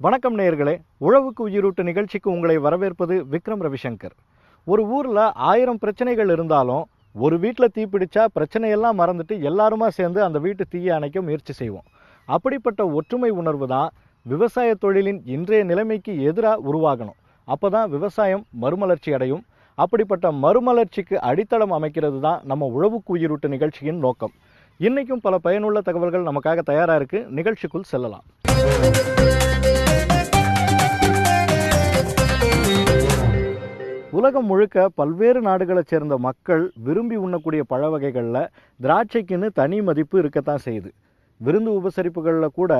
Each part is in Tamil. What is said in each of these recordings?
வணக்கம் நேயர்களே, உழவுக்கு உயிரூட்டு நிகழ்ச்சிக்கு உங்களை வரவேற்பது விக்ரம் ரவிசங்கர். ஒரு ஊரில் 1000 பிரச்சனைகள் இருந்தாலும் ஒரு வீட்டில் தீப்பிடிச்சா பிரச்சனையெல்லாம் மறந்துட்டு எல்லாருமா சேர்ந்து அந்த வீட்டு தீயை அணைக்க முயற்சி செய்வோம். அப்படிப்பட்ட ஒற்றுமை உணர்வு தான் விவசாய தொழிலின் இன்றைய நிலைமைக்கு எதிராக உருவாகணும். அப்போ தான் விவசாயம் மறுமலர்ச்சி அடையும். அப்படிப்பட்ட மறுமலர்ச்சிக்கு அடித்தளம் அமைக்கிறது தான் நம்ம உழவுக்கு உயிரூட்டு நிகழ்ச்சியின் நோக்கம். இன்றைக்கும் பல பயனுள்ள தகவல்கள் நமக்காக தயாராக இருக்குது. நிகழ்ச்சிக்குள் செல்லலாம். உலகம் முழுக்க பல்வேறு நாடுகளைச் சேர்ந்த மக்கள் விரும்பி உண்ணக்கூடிய பழ வகைகளில் திராட்சைக்குன்னு தனி மதிப்பு இருக்கத்தான் செய்யுது. விருந்து உபசரிப்புகளில் கூட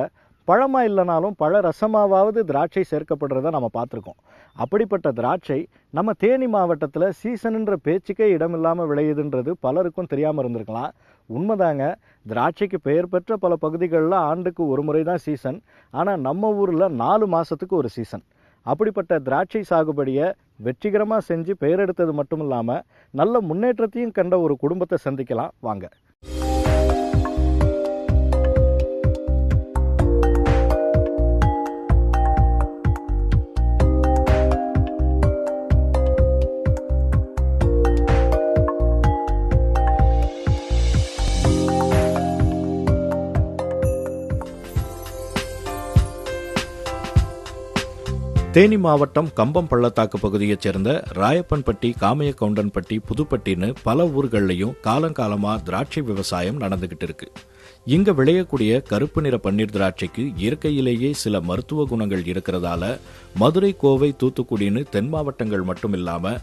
பழமாக இல்லைனாலும் பழ ரசமாவது திராட்சை சேர்க்கப்படுறத நம்ம பார்த்துருக்கோம். அப்படிப்பட்ட திராட்சை நம்ம தேனி மாவட்டத்தில் சீசனுன்ற பேச்சுக்கே இடமில்லாமல் விளையுதுன்றது பலருக்கும் தெரியாமல் இருந்திருக்கலாம். உண்மைதாங்க, திராட்சைக்கு பெயர் பெற்ற பல பகுதிகளில் ஆண்டுக்கு ஒரு முறை தான் சீசன். ஆனால் நம்ம ஊரில் 4 மாதத்துக்கு ஒரு சீசன். அப்படிப்பட்ட திராட்சை சாகுபடியை வெற்றிகரமாக செஞ்சு பெயரெடுத்தது மட்டும் இல்லாமல் நல்ல முன்னேற்றத்தையும் கண்ட ஒரு குடும்பத்தை சந்திக்கலாம் வாங்க. தேனி மாவட்டம் கம்பம் பள்ளத்தாக்கு பகுதியைச் சேர்ந்த ராயப்பன்பட்டி, காமையக்கவுண்டன்பட்டி, புதுப்பட்டின்னு பல ஊர்கள்லையும் காலங்காலமாக திராட்சை விவசாயம் நடந்துகிட்டு இருக்கு. இங்க விளையக்கூடிய கருப்பு நிற பன்னீர் திராட்சைக்கு இயற்கையிலேயே சில மருத்துவ குணங்கள் இருக்கிறதால மதுரை, கோவை, தூத்துக்குடின்னு தென் மாவட்டங்கள் மட்டும் இல்லாம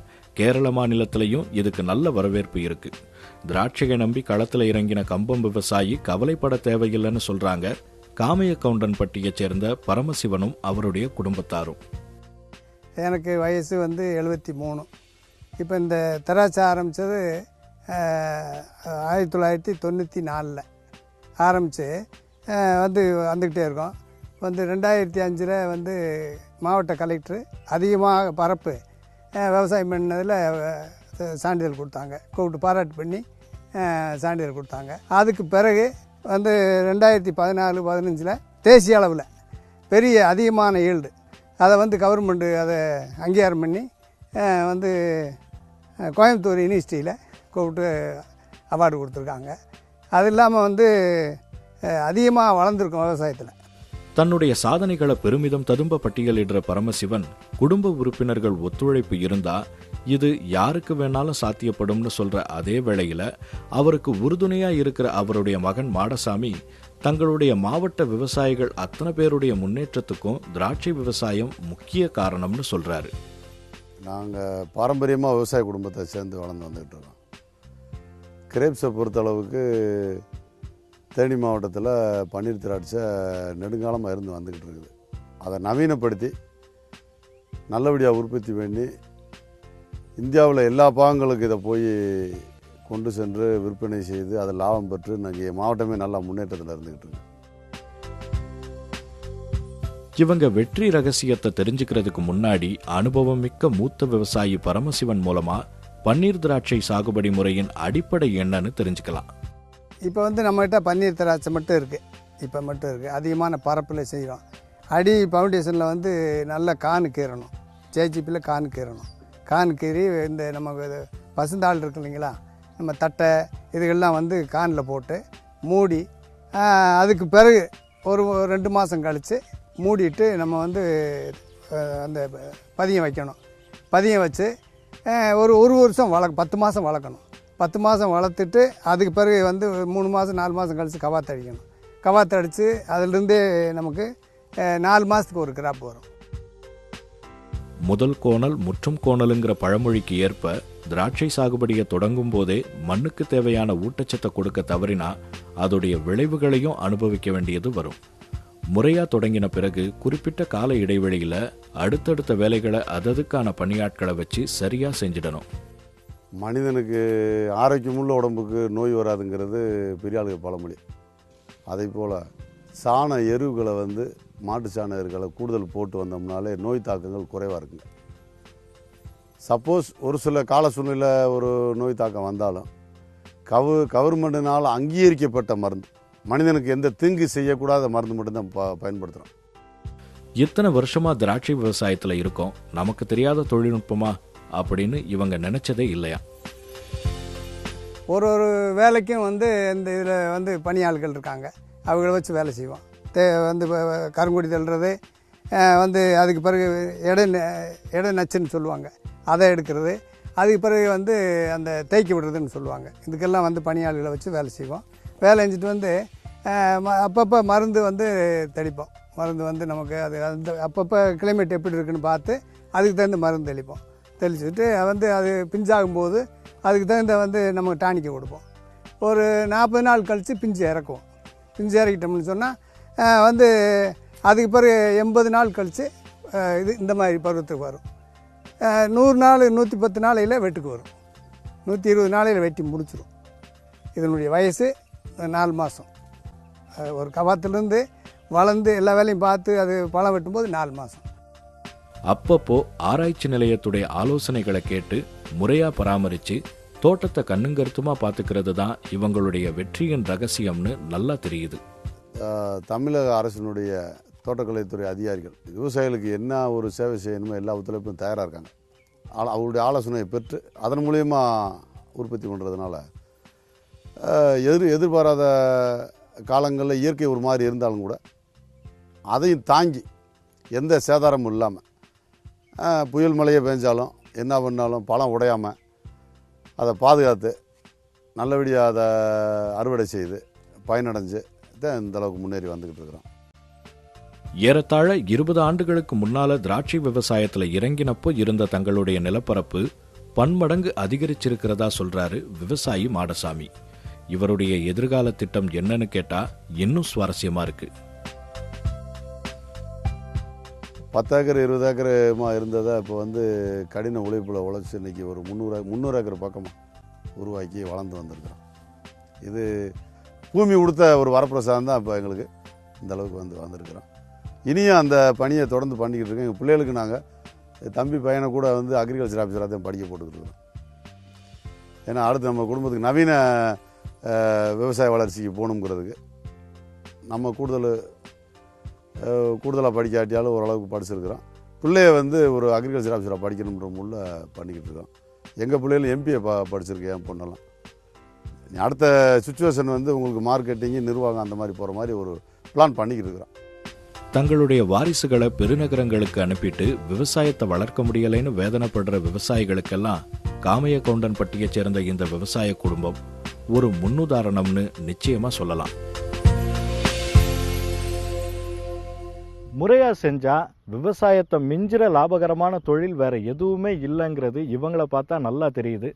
கேரள மாநிலத்திலையும் இதுக்கு நல்ல வரவேற்பு இருக்கு. திராட்சையை நம்பி களத்தில் இறங்கின கம்பம் விவசாயி கவலைப்பட தேவையில்லைன்னு சொல்றாங்க காமையக்கவுண்டன்பட்டியைச் சேர்ந்த பரமசிவனும் அவருடைய குடும்பத்தாரும். எனக்கு வயசு 73. இப்போ இந்த திராட்சை ஆரம்பித்தது 1994 ஆரம்பித்து வந்துக்கிட்டே இருக்கோம். 2005 மாவட்ட கலெக்டர் அதிகமாக பரப்பு விவசாயம் பண்ணதில் சான்றிதழ் கொடுத்தாங்க. கூப்பிட்டு பாராட்டு பண்ணி சான்றிதழ் கொடுத்தாங்க. அதுக்கு பிறகு 2014-15 தேசிய அளவில் பெரிய அதிகமான ஈல்டு அதை கவர்மெண்ட்டு அதை அங்கீகாரம் பண்ணி கோயம்புத்தூர் யூனிவர்சிட்டியில் கூப்பிட்டு அவார்டு கொடுத்துருக்காங்க. அது இல்லாமல் அதிகமாக வளர்ந்துருக்கும் விவசாயத்தில். தன்னுடைய சாதனைகளை பெருமிதம் ததும்ப பட்டியலிடுற பரமசிவன், குடும்ப உறுப்பினர்கள் ஒத்துழைப்பு இருந்தா இது யாருக்கு வேணாலும் சாத்தியப்படும்னு சொல்ற அதே வேளையில அவருக்கு உறுதுணையா இருக்கிற அவருடைய மகன் மாடசாமி தங்களுடைய மாவட்ட விவசாயிகள் அத்தனை பேருடைய முன்னேற்றத்துக்கும் திராட்சை விவசாயம் முக்கிய காரணம்னு சொல்றாரு. நாங்கள் பாரம்பரியமாக விவசாய குடும்பத்தை சேர்ந்து வளர்ந்து வந்துகிட்டு இருக்கோம். கிரேப்ஸை பொறுத்தளவுக்கு தேனி மாவட்டத்தில் பன்னீர் திராட்சை நெடுங்காலமாக இருந்து வந்துக்கிட்டு இருக்குது. அதை நவீனப்படுத்தி நல்லபடியாக உற்பத்தி பண்ணி இந்தியாவில் எல்லா பாகங்களுக்கு இதை போய் கொண்டு சென்று விற்பனை செய்து அதை லாபம் பெற்று நாங்கள் மாவட்டமே நல்லா முன்னேற்றத்தில் இருந்துக்கிட்டு இருக்கு. இவங்க வெற்றி ரகசியத்தை தெரிஞ்சுக்கிறதுக்கு முன்னாடி அனுபவம் மிக்க மூத்த விவசாயி பரமசிவன் மூலமா பன்னீர் திராட்சை சாகுபடி முறையின் அடிப்படை என்னன்னு தெரிஞ்சுக்கலாம். இப்போ நம்மகிட்ட பன்னீர் திராட்சை மட்டும் இருக்குது. இப்போ மட்டும் இருக்குது. அதிகமான பரப்பில் செய்கிறோம். அடி ஃபவுண்டேஷனில் நல்ல கான் கீறணும். ஜேஜிபியில் கான் கீறணும். கான் கீறி இந்த நம்ம பசுந்தாள் இருக்கு இல்லைங்களா, நம்ம தட்டை இதுகள்லாம் கானில் போட்டு மூடி அதுக்கு பிறகு ஒரு 2 மாதம் கழித்து மூடிட்டு நம்ம அந்த பதியம் வைக்கணும். பதியம் வச்சு ஒரு வருஷம் 10 மாதம் வளர்க்கணும். 10 மாதம் வளர்த்துட்டு அதுக்கு பிறகு 3 மாதம் 4 மாதம் கழித்து கவாத்து அடிக்கணும். கவாத்து அடித்து அதிலிருந்தே நமக்கு 4 மாதத்துக்கு ஒரு கிராப் வரும். முதல் கோணல் முற்றும் கோணலுங்கிற பழமொழிக்கு ஏற்ப திராட்சை சாகுபடியை தொடங்கும் போதே மண்ணுக்கு தேவையான ஊட்டச்சத்தை கொடுக்க தவறினா அதோடைய விளைவுகளையும் அனுபவிக்க வேண்டியது வரும். முறையா தொடங்கின பிறகு குறிப்பிட்ட கால இடைவெளியில அடுத்தடுத்த வேலைகளை அததுக்கான பணியாட்களை வச்சு சரியா செஞ்சிடணும். மனிதனுக்கு ஆரோக்கியமுள்ள உடம்புக்கு நோய் வராதுங்கிறது பெரிய ஆளுக பழமொழி. அதே போல் சாண எருவுகளை மாட்டு சாண எருவுகளை கூடுதல் போட்டு வந்தோம்னாலே நோய் தாக்கங்கள் குறைவாக இருக்குங்க. சப்போஸ் ஒரு சில கால சூழ்நிலை ஒரு நோய் தாக்கம் வந்தாலும் கவர்மெண்ட்டினால் அங்கீகரிக்கப்பட்ட மருந்து, மனிதனுக்கு எந்த தீங்கு செய்யக்கூடாத மருந்து மட்டும்தான் பயன்படுத்துகிறோம். இத்தனை வருஷமா திராட்சை விவசாயத்துல இருக்கோம், நமக்கு தெரியாத தொழில்நுட்பமா அப்படின்னு இவங்க நினைச்சதே இல்லையா. ஒரு வேலைக்கும் வந்து இந்த இதில் வந்து பணியாள்கள் இருக்காங்க, அவங்கள வச்சு வேலை செய்வோம். வந்து கருங்குடி தள்ளுறது, வந்து அதுக்கு பிறகு எடை நச்சுன்னு சொல்லுவாங்க, அதை எடுக்கிறது, அதுக்கு பிறகு வந்து அந்த தேய்க்க விடுறதுன்னு சொல்லுவாங்க. இதுக்கெல்லாம் வந்து பணியாள்களை வச்சு வேலை செய்வோம். வேலை செஞ்சுட்டு வந்து அப்பப்போ மருந்து வந்து தெளிப்போம். மருந்து வந்து நமக்கு அது அந்த அப்பப்போ கிளைமேட் எப்படி இருக்குன்னு பார்த்து அதுக்கு தகுந்த மருந்து தெளிப்போம். தெளிச்சுட்டு வந்து அது பிஞ்சாகும்போது அதுக்கு தகுந்த வந்து நம்ம டானிக்கை கொடுப்போம். ஒரு 40 நாள் கழித்து பிஞ்சு இறக்குவோம். பிஞ்சு இறக்கிட்டோம்னு சொன்னால் வந்து அதுக்கு பிறகு 80 நாள் கழித்து இது இந்த மாதிரி பருவத்துக்கு வரும். 100 நாள் 110 நாளையில் வெட்டுக்கு வரும். 120 நாளையில் வெட்டி முடிச்சிடும். இதனுடைய வயசு 4 மாதம். ஒரு கவாத்துலேருந்து வளர்ந்து எல்லா வேலையும் பார்த்து அது பழம் வெட்டும்போது 4 மாதம். அப்பப்போ ஆராய்ச்சி நிலையத்துடைய ஆலோசனைகளை கேட்டு முறையா பராமரிச்சு தோட்டத்தை கண்ணுங்கருத்துமா பார்த்துக்கிறது தான் இவங்களுடைய வெற்றியின் ரகசியம்னு நல்லா தெரியுது. தமிழக அரசினுடைய தோட்டக்கலைத்துறை அதிகாரிகள் விவசாயிகளுக்கு என்ன ஒரு சேவை செய்யணுமோ எல்லா ஒத்துழைப்பும் தயாராக இருக்காங்க. அவருடைய ஆலோசனையை பெற்று அதன் மூலயமா உற்பத்தி பண்ணுறதுனால எதிர்பாராத காலங்களில் இயற்கை ஒரு மாதிரி இருந்தாலும் கூட அதையும் தாங்கி எந்த சேதாரமும் இல்லாமல் புயல் மழையை பெஞ்சாலும் என்ன பண்ணாலும் பழம் உடையாமல் அதை பாதுகாத்து நல்லபடியாக அதை அறுவடை செய்து பயனடைஞ்சு தான் இந்த அளவுக்கு முன்னேறி வந்துக்கிட்டு இருக்கிறோம். ஏறத்தாழ 20 ஆண்டுகளுக்கு முன்னால திராட்சை விவசாயத்துல இறங்கினப்போ இருந்த தங்களுடைய நிலப்பரப்பு பன்மடங்கு அதிகரிச்சிருக்கிறதா சொல்றாரு விவசாயி மாடசாமி. இவருடைய எதிர்கால திட்டம் என்னன்னு கேட்டா இன்னும் சுவாரஸ்யமா இருக்கு. 10 ஏக்கர் 20 ஏக்கருமா இருந்ததை இப்போ வந்து கடின உழைப்பில் உழைச்சி இன்றைக்கி ஒரு 300 ஏக்கர் பக்கமாக உருவாக்கி வளர்ந்து வந்திருக்கிறோம். இது பூமி கொடுத்த ஒரு வரப்பிரசாதம் தான் இப்போ எங்களுக்கு இந்த அளவுக்கு வந்திருக்கிறோம். இனியும் அந்த பணியை தொடர்ந்து பண்ணிக்கிட்டு இருக்கோம். எங்கள் பிள்ளைகளுக்கு நாங்கள் தம்பி பையனை கூட வந்து அக்ரிகல்ச்சர் ஆஃபீஸராக தான் படிக்க போட்டுக்கிட்டு இருக்கிறோம். ஏன்னா அடுத்து நம்ம குடும்பத்துக்கு நவீன விவசாய வளர்ச்சிக்கு போகணுங்கிறதுக்கு நம்ம கூடுதலாக படிக்காட்டியாலும் ஓரளவுக்கு படிச்சிருக்கிறோம். பிள்ளைய வந்து ஒரு அக்ரிகல்ச்சர் ஆஃபீஸராக படிக்கணுன்ற முள்ள பண்ணிக்கிட்டு இருக்கோம். எங்கள் பிள்ளைகளும் எம்பிஏ படிச்சிருக்கேன் என் பொண்ணெல்லாம். அடுத்த சுச்சுவேஷன் வந்து உங்களுக்கு மார்க்கெட்டிங்கு நிர்வாகம் அந்த மாதிரி போகிற மாதிரி ஒரு பிளான் பண்ணிக்கிட்டு இருக்கிறோம். தங்களுடைய வாரிசுகளை பெருநகரங்களுக்கு அனுப்பிட்டு விவசாயத்தை வளர்க்க முடியலைன்னு வேதனைப்படுற விவசாயிகளுக்கெல்லாம் காமையகவுண்டன்பட்டியைச் சேர்ந்த இந்த விவசாய குடும்பம் ஒரு முன்னுதாரணம்னு நிச்சயமா சொல்லலாம். முறையா செஞ்சா விவசாயத்தை மிஞ்சிற லாபகரமான தொழில் வேற எதுவுமே இல்லைங்கிறது இவங்களை பார்த்தா நல்லா தெரியுது.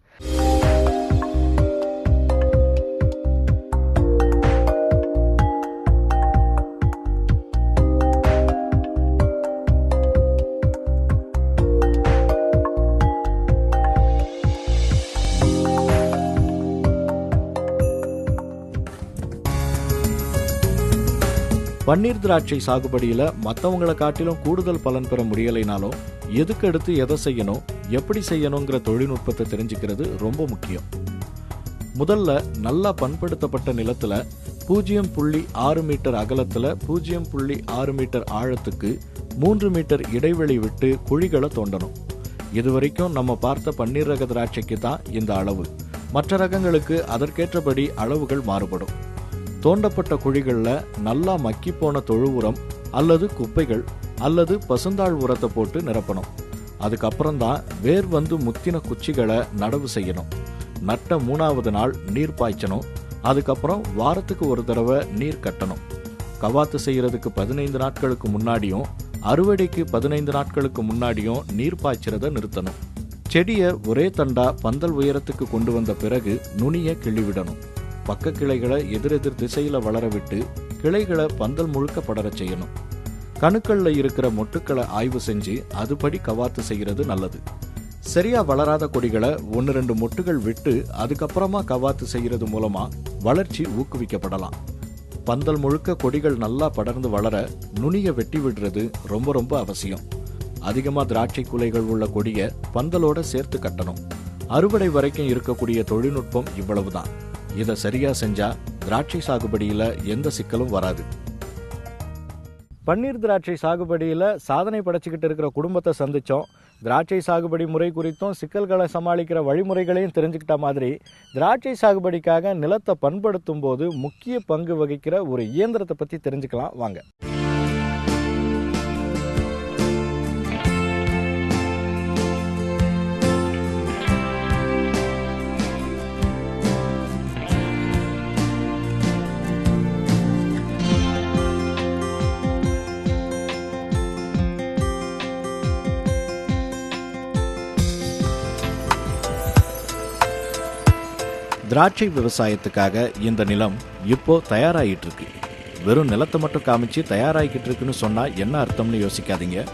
பன்னீர் திராட்சை சாகுபடியில மற்றவங்களை காட்டிலும் கூடுதல் பலன் பெற முடியலைனாலும் எதுக்கு எடுத்து எதை செய்யணும், எப்படி செய்யணுங்கிற தொழில்நுட்பத்தை தெரிஞ்சுக்கிறது ரொம்ப முக்கியம். முதல்ல நல்லா பண்படுத்தப்பட்ட நிலத்துல 0.6 மீட்டர் அகலத்துல 0.6 மீட்டர் ஆழத்துக்கு 3 மீட்டர் இடைவெளி விட்டு குழிகளை தோண்டணும். இதுவரைக்கும் நம்ம பார்த்த பன்னீர் ரக திராட்சைக்கு தான் இந்த அளவு. மற்ற ரகங்களுக்கு அதற்கேற்றபடி அளவுகள் மாறுபடும். தோண்டப்பட்ட குழிகளில் நல்லா மக்கி போன தொழு உரம் அல்லது குப்பைகள் அல்லது பசுந்தாள் உரத்தை போட்டு நிரப்பணும். அதுக்கப்புறம் தான் வேர் வந்து முத்தின குச்சிகளை நடவு செய்யணும். நட்ட 3வது நாள் நீர் பாய்ச்சணும். அதுக்கப்புறம் வாரத்துக்கு ஒரு தடவை நீர் கட்டணும். கவாத்து செய்யறதுக்கு 15 நாட்களுக்கு முன்னாடியும் அறுவடைக்கு 15 நாட்களுக்கு முன்னாடியும் நீர் பாய்ச்சறதை நிறுத்தணும். செடியை ஒரே தண்டா பந்தல் உயரத்துக்கு கொண்டு வந்த பிறகு நுனியை கிள்ளிவிடணும். பக்க கிளைகளை எதிரெதிர் திசையில வளர விட்டு கிளைகளை பந்தல் முழுக்க படர செய்யணும். கணுக்கள்ல இருக்கிற மொட்டுக்களை ஆய்வு செஞ்சு அதுபடி கவாத்து செய்யறது நல்லது. சரியா வளராத கொடிகளை 1-2 மொட்டுகள் விட்டு அதுக்கப்புறமா கவாத்து செய்யறது மூலமா வளர்ச்சி ஊக்குவிக்கப்படலாம். பந்தல் முழுக்க கொடிகள் நல்லா படர்ந்து வளர நுனியை வெட்டி விடுறது ரொம்ப ரொம்ப அவசியம். அதிகமா திராட்சை குலைகள் உள்ள கொடியை பந்தலோட சேர்த்து கட்டணும். அறுவடை வரைக்கும் இருக்கக்கூடிய தொழில்நுட்பம் இவ்வளவுதான். இதை சரியா செஞ்சா திராட்சை சாகுபடியில எந்த சிக்கலும் வராது. பன்னீர் திராட்சை சாகுபடியில் சாதனை படைச்சிக்கிட்டு இருக்கிற குடும்பத்தை சந்தித்தோம். திராட்சை சாகுபடி முறை குறித்தும் சிக்கல்களை சமாளிக்கிற வழிமுறைகளையும் தெரிஞ்சுக்கிட்ட மாதிரி திராட்சை சாகுபடிக்காக நிலத்தை பண்படுத்தும் போது முக்கிய பங்கு வகிக்கிற ஒரு இயந்திரத்தை பற்றி தெரிஞ்சுக்கலாம் வாங்க. திராட்சை விவசாயத்துக்காக இந்த நிலம் இப்போ தயாராகிட்டு இருக்கு. வெறும் நிலத்தை மட்டும் காமிச்சு தயாராகிக்கிட்டு இருக்குன்னு சொன்னா என்ன அர்த்தம்னு யோசிக்காதீங்க.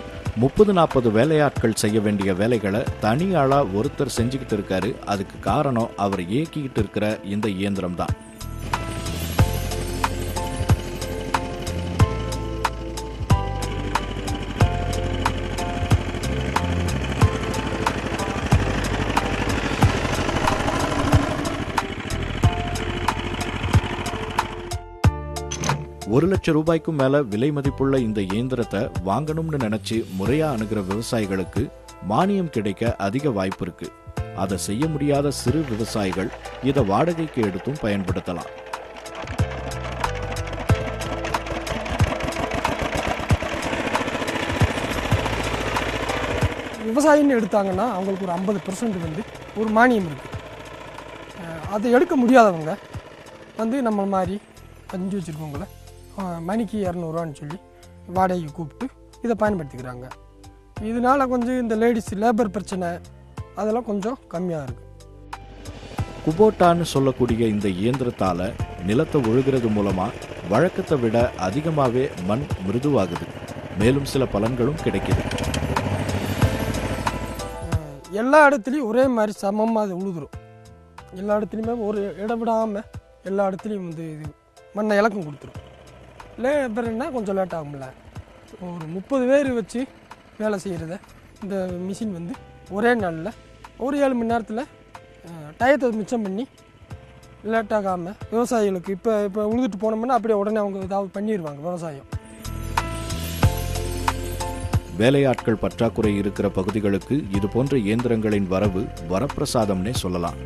30-40 வேலையாட்கள் செய்ய வேண்டிய வேலைகளை தனி ஆளா ஒருத்தர் செஞ்சுக்கிட்டு இருக்காரு. அதுக்கு காரணம் அவர் இயக்கிக்கிட்டு இருக்கிற இந்த இயந்திரம் தான். ₹1,00,000 மேல விலை மதிப்புள்ள இந்த இயந்திரத்தை வாங்கணும்னு நினைச்சு முறையா அணுகிற விவசாயிகளுக்கு மானியம் கிடைக்க அதிக வாய்ப்பு இருக்கு. அதை செய்ய முடியாத சிறு விவசாயிகள் இதை வாடகைக்கு எடுத்தும் பயன்படுத்தலாம். விவசாயின்னு எடுத்தாங்கன்னா அவங்களுக்கு ஒரு 50% வந்து ஒரு மானியம் இருக்குது. அதை எடுக்க முடியாதவங்க வந்து நம்ம மாதிரி பஞ்சு வச்சுருக்கவங்கள மணிக்கு 200 சொல்லி வாடகைக்கு கூப்பிட்டு இதை பயன்படுத்திக்கிறாங்க. இதனால் கொஞ்சம் இந்த லேடிஸ் லேபர் பிரச்சனை அதெல்லாம் கொஞ்சம் கம்மியாக இருக்குது. குபோட்டான்னு சொல்லக்கூடிய இந்த இயந்திரத்தால் நிலத்தை ஒழுகிறது மூலமாக வழக்கத்தை விட அதிகமாகவே மண் மிருதுவாகுது. மேலும் சில பலன்களும் கிடைக்குது. எல்லா இடத்துலையும் ஒரே மாதிரி சமமாக அது உழுதுரும். எல்லா இடத்துலையுமே ஒரு இடம் விடாமல் எல்லா இடத்துலையும் வந்து இது மண்ணை இலக்கம் கொடுத்துரும். லேபர்னா கொஞ்சம் லேட் ஆகும்ல. ஒரு 30 பேர் வச்சு வேலை செய்கிறத இந்த மிஷின் வந்து ஒரே நாளில் ஒரு 7 மணி நேரத்தில் டயத்தை மிச்சம் பண்ணி லேட் ஆகாமல் விவசாயிகளுக்கு இப்போ உழுதுட்டு போனோம்னா அப்படியே உடனே அவங்க ஏதாவது பண்ணிடுவாங்க விவசாயம். வேலையாட்கள் பற்றாக்குறை இருக்கிற பகுதிகளுக்கு இது போன்ற இயந்திரங்களின் வரவு வரப்பிரசாதம்னே சொல்லலாம்.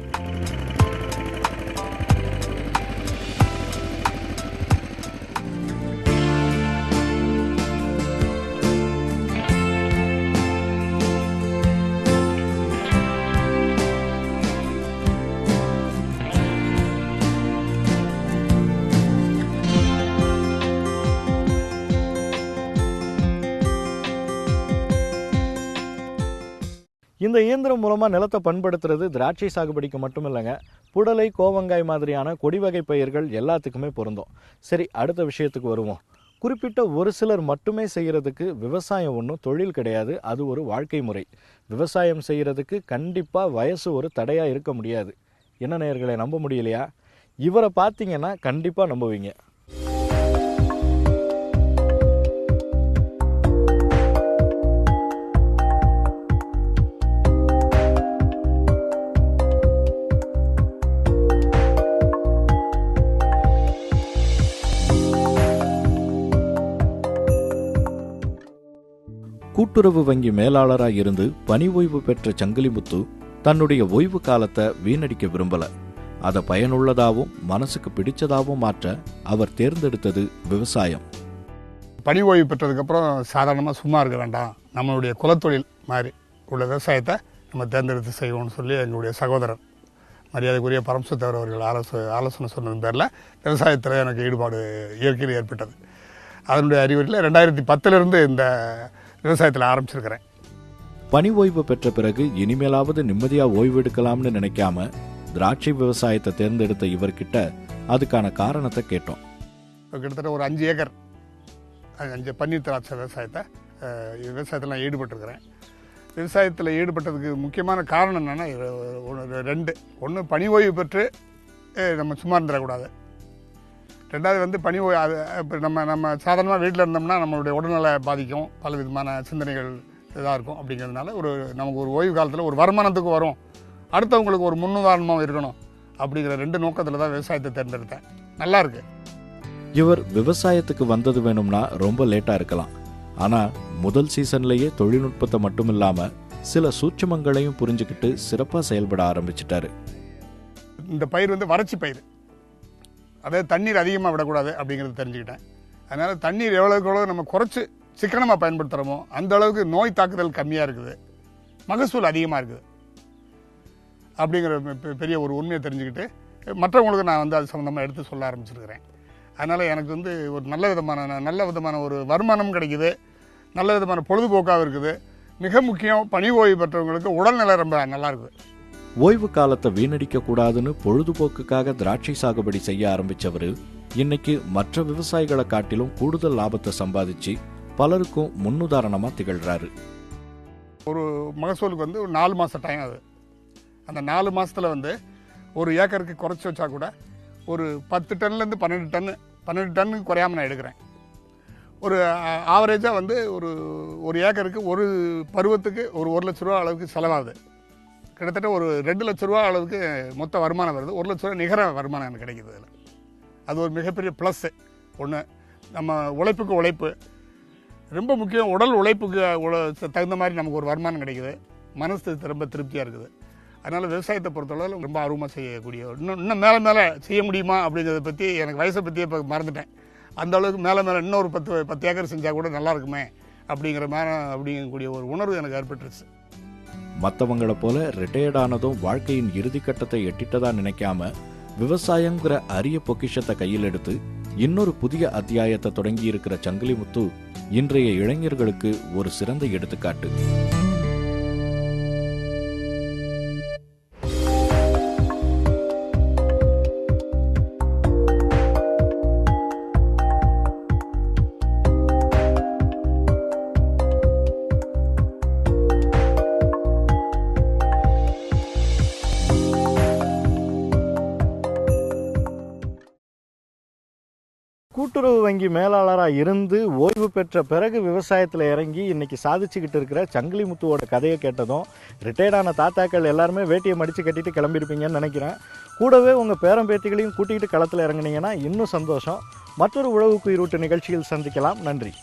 இந்த இயந்திரம் மூலமாக நிலத்தை பண்படுத்துறது திராட்சை சாகுபடிக்கு மட்டும் இல்லைங்க, புடலை, கோவங்காய் மாதிரியான கொடி வகை பயிர்கள் எல்லாத்துக்குமே பொருந்தும். சரி, அடுத்த விஷயத்துக்கு வருவோம். குறிப்பிட்ட ஒரு சிலர் மட்டுமே செய்கிறதுக்கு விவசாயம் ஒன்றும் தொழில் கிடையாது, அது ஒரு வாழ்க்கை முறை. விவசாயம் செய்கிறதுக்கு கண்டிப்பாக வயசு ஒரு தடையாக இருக்க முடியாது. என்ன நேயர்களை, நம்ப முடியலையா? இவரை பார்த்தீங்கன்னா கண்டிப்பாக நம்புவீங்க. கூட்டுறவு வங்கி மேலாளராக இருந்து பணி ஓய்வு பெற்ற சங்கிலிமுத்து தன்னுடைய ஓய்வு காலத்தை வீணடிக்க விரும்பல. அதை பயனுள்ளதாகவும் மனசுக்கு பிடிச்சதாகவும் மாற்ற அவர் தேர்ந்தெடுத்தது விவசாயம். பணி ஓய்வு பெற்றதுக்கப்புறம் சாதாரணமாக சும்மா இருக்க வேண்டாம், நம்மளுடைய குலத்தொழில் மாதிரி உள்ள விவசாயத்தை நம்ம தேர்ந்தெடுத்து செய்வோம்னு சொல்லி எங்களுடைய சகோதரர் மரியாதைக்குரிய பரம்சுத்தவர் அவர்கள் ஆலோசனை சொன்னது பேரில் விவசாயத்தில் எனக்கு ஈடுபாடு இயற்கையில் ஏற்பட்டது. அதனுடைய அறிவுரையில் 2010 இந்த விவசாயத்தில் ஆரம்பிச்சிருக்கிறேன். பணி ஓய்வு பெற்ற பிறகு இனிமேலாவது நிம்மதியாக ஓய்வு எடுக்கலாம்னு நினைக்காம திராட்சை விவசாயத்தை தேர்ந்தெடுத்த இவர்கிட்ட அதுக்கான காரணத்தை கேட்டோம். கிட்டத்தட்ட ஒரு 5 ஏக்கர் 5 பன்னீர் திராட்சை விவசாயத்தில் நான் ஈடுபட்டிருக்கிறேன். விவசாயத்தில் ஈடுபட்டதுக்கு முக்கியமான காரணம் என்னென்னா 2. ஒன்று, பணி ஓய்வு பெற்று நம்ம சும்மா இருந்துடக்கூடாது. 2வது வந்து பணி ஓய்வு, அது இப்போ நம்ம சாதாரணமாக வீட்டில் இருந்தோம்னா நம்மளுடைய உடல்நல பாதிக்கும், பல விதமான சிந்தனைகள் இதாக இருக்கும். அப்படிங்கிறதுனால நமக்கு ஒரு ஓய்வு காலத்தில் ஒரு வருமானத்துக்கு வரும், அடுத்தவங்களுக்கு ஒரு முன்னுதாரணமாக இருக்கணும் அப்படிங்கிற 2 நோக்கத்தில் தான் விவசாயத்தை தேர்ந்தெடுத்தேன். நல்லா இருக்கு. இவர் விவசாயத்துக்கு வந்தது வேணும்னா ரொம்ப லேட்டா இருக்கலாம். ஆனா முதல் சீசன்லயே தொழில்நுட்பத்தை மட்டும் இல்லாம சில சூட்சுமங்களையும் புரிஞ்சுக்கிட்டு சிறப்பா செயல்பட ஆரம்பிச்சிட்டாரு. இந்த பயிர் வந்து வறட்சி பயிர், அதாவது தண்ணீர் அதிகமாக விடக்கூடாது அப்படிங்கிறது தெரிஞ்சுக்கிட்டேன். அதனால் தண்ணீர் எவ்வளோக்கு எவ்வளோ நம்ம குறைச்சி சிக்கனமாக பயன்படுத்துகிறோமோ அந்த அளவுக்கு நோய் தாக்குதல் கம்மியாக இருக்குது, மகசூல் அதிகமாக இருக்குது அப்படிங்கிற பெரிய ஒரு உண்மையை தெரிஞ்சுக்கிட்டு மற்றவங்களுக்கு நான் வந்து அது சம்மந்தமாக எடுத்து சொல்ல ஆரம்பிச்சிருக்கிறேன். அதனால் எனக்கு வந்து ஒரு நல்ல விதமான ஒரு வருமானம் கிடைக்குது, நல்ல விதமான பொழுதுபோக்காக இருக்குது. மிக முக்கியம், பணி ஓய்வு பெற்றவங்களுக்கு உடல்நிலை ரொம்ப நல்லா இருக்குது. ஓய்வு காலத்தை வீணடிக்க கூடாதுன்னு பொழுதுபோக்குக்காக திராட்சை சாகுபடி செய்ய ஆரம்பிச்சவர் இன்னைக்கு மற்ற விவசாயிகளை காட்டிலும் கூடுதல் லாபத்தை சம்பாதிச்சு பலருக்கும் முன்னுதாரணமா திகழ்றாரு. ஒரு மகசூலுக்கு வந்து ஒரு 4 மாதம் டைம் ஆகுது. அந்த 4 மாதத்தில் வந்து ஒரு ஏக்கருக்கு குறைச்சி வச்சா கூட ஒரு 10 டன்லேருந்து 12 டன்னுக்கு குறையாமல் நான் எடுக்கிறேன். ஒரு ஆவரேஜாக வந்து ஒரு ஏக்கருக்கு ஒரு பருவத்துக்கு ஒரு 1 லட்ச ரூபா அளவுக்கு செலவாகுது. கிட்டத்தட்ட ஒரு 2 லட்ச ரூபா அளவுக்கு மொத்த வருமானம் வருது. 1 லட்ச ரூபா நிகர வருமானம் எனக்கு கிடைக்குது. அதில் அது ஒரு மிகப்பெரிய ப்ளஸ்ஸு. ஒன்று, நம்ம உழைப்புக்கு உழைப்பு ரொம்ப முக்கியம். உடல் உழைப்புக்கு தகுந்த மாதிரி நமக்கு ஒரு வருமானம் கிடைக்குது, மனசு ரொம்ப திருப்தியாக இருக்குது. அதனால் விவசாயத்தை பொறுத்தளவில் ரொம்ப ஆர்வமாக செய்யக்கூடிய, இன்னும் மேலே செய்ய முடியுமா அப்படிங்கிறத பற்றி எனக்கு வயசை பற்றியே இப்போ மறந்துட்டேன். அந்த அளவுக்கு மேலே இன்னும் ஒரு 10 ஏக்கர் செஞ்சால் கூட நல்லா இருக்குமே அப்படிங்கக்கூடிய ஒரு உணர்வு எனக்கு ஏற்பட்டுருச்சு. மற்றவங்களை போல ரிட்டையர்ட் ஆனதும் வாழ்க்கையின் இறுதி கட்டத்தை எட்டிட்டதா நினைக்காம விவசாயங்கிற அரிய பொக்கிஷத்தை கையில் எடுத்து இன்னொரு புதிய அத்தியாயத்தை தொடங்கி இருக்கிற சங்கிலிமுத்து இன்றைய இளைஞர்களுக்கு ஒரு சிறந்த எடுத்துக்காட்டு. கூட்டுறவு வங்கி மேலாளராக இருந்து ஓய்வு பெற்ற பிறகு விவசாயத்தில் இறங்கி இன்னைக்கு சாதிச்சுக்கிட்டு இருக்கிற சங்கிலிமுத்துவோட கதையை கேட்டதும் ரிட்டையர்டான தாத்தாக்கள் எல்லாருமே வேட்டியை மடித்து கட்டிட்டு கிளம்பியிருப்பீங்கன்னு நினைக்கிறேன். கூடவே உங்கள் பேரம்பேத்திகளையும் கூட்டிகிட்டு களத்தில் இறங்குனீங்கன்னா இன்னும் சந்தோஷம். மற்றொரு உழவுக்கு இருட்டு நிகழ்ச்சியில் சந்திக்கலாம். நன்றி.